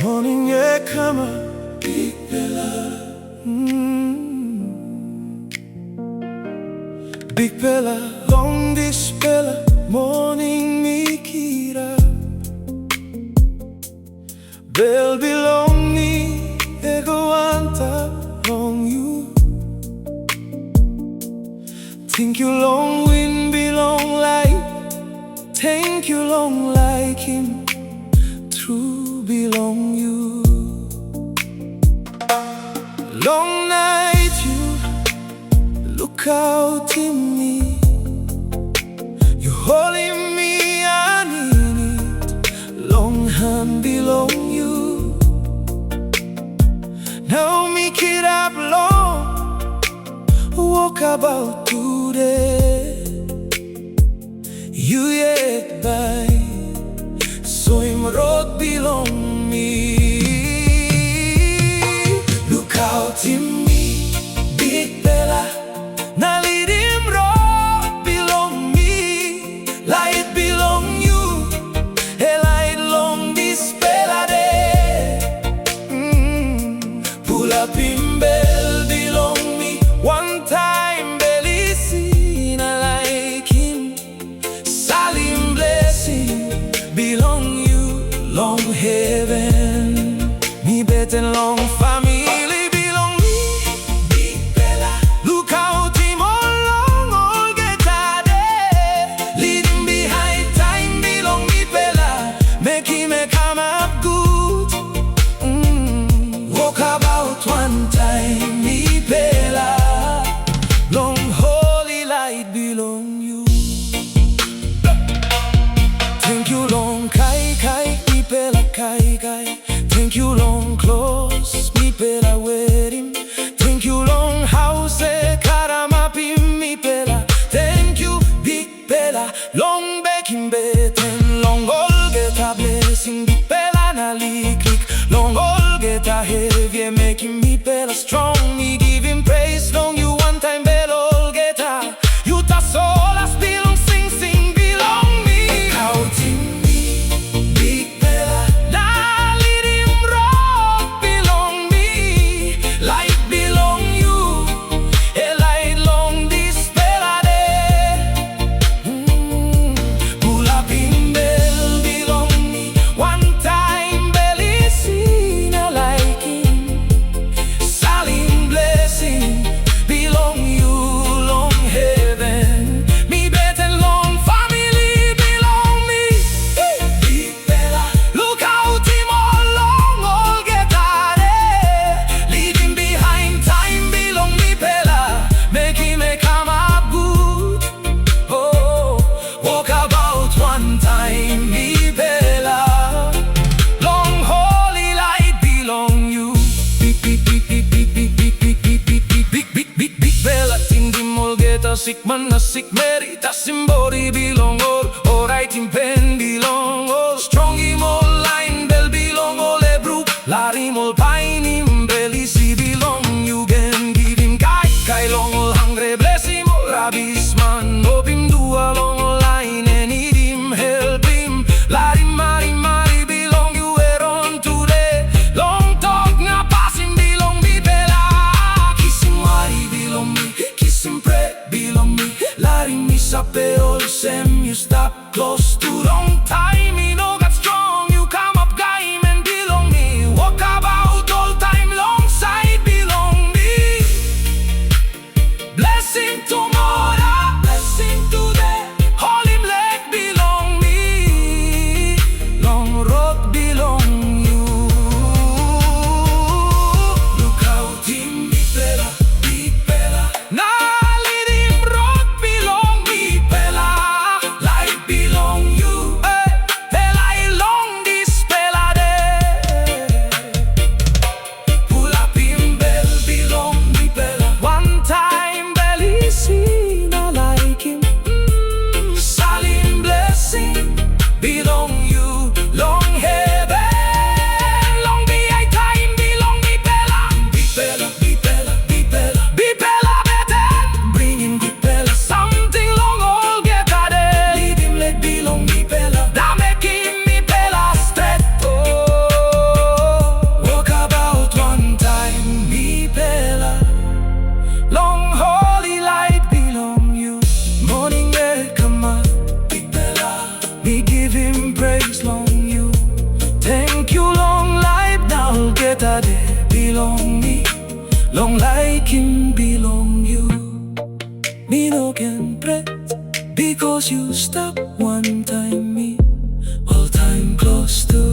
Morning, yeah, come on, big fella. Big fella, long this fella. Morning, me kira. Bell belong me, ego anta long you. Think you long wind belong like. Thank you long like him. True belong you. Long night you look out in me. You holding me, I need it. Long hand belong you. Now me kid up long. Walk about today. You yet by. So him road belong me. Look out in me, big fella. Now let him road belong me. Light belong you. A light long this fella day. Pull up in bell belong me. One time belly seen I like him. Salim blessing belong long heaven, me better long family belong me. Big fella, look out him all long, all get there. Leading behind time belong me fella. Make him come up good. Walk about one time me fella. Long holy light belong you. Thank you long kai kai. Kai kai, thank you long close, me pela wedding. Thank you long house, karamapim me pela. Thank you big pela, long baking beten. Long all get a blessing, big pela na click. Long all get a heavy, making me pela strong. Me give him praise, long you one time bell all get a. You ta solas belong sing sing belong me. Counting me, big pela. Sick man na sick merita simbori belong all right in pen belong all strong him all line bell belong all ebru lari mol pain him belly si belong you can give him kai long all hungry bless him all rabis man hope him do along all line and need him help him lari mari belong you were on today long talk na pass him belong me bella kiss him wari belong me kiss him pray belong me, letting me sape all sem. You stop close to long time, me know got strong. You come up game and belong me. Walk about all time long side belong me. Blessing tomorrow, blessing today. Holy leg belong me. Long road belong you. Look out in big fella, big fella. Now belong you. Long like him belong you. Me no can fret, because you stop one time me, all time close to